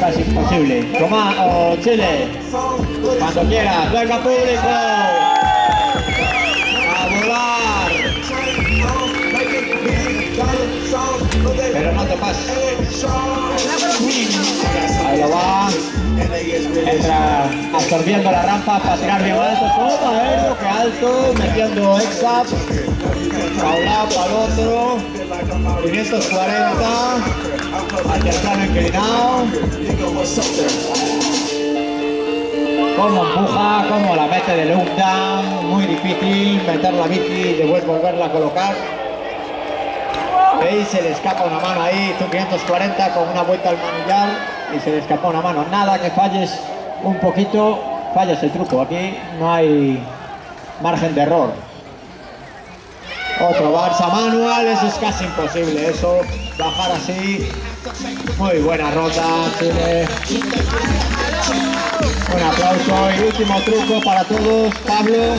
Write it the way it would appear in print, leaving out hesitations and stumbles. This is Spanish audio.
Casi imposible. Toma, o Chile, cuando quieras, venga público, a volar, pero no te pases. Ahí lo va, entra absorbiendo la rampa para tirar bien alto, toma aéreo, que alto, metiendo exap, para un lado, para el otro, 540, hacia el plano inclinado. Cómo empuja, cómo la mete de loop down, muy difícil meter la bici y después volverla a colocar. ¿Veis? Se le escapa una mano ahí, tú 540 con una vuelta al manillar y se le escapa una mano. Nada que falles un poquito, fallas el truco. Aquí no hay margen de error. Otro Barça manual, eso es casi imposible, eso, bajar así. Muy buena ronda, Chile. Un aplauso y último truco para todos, Pablo.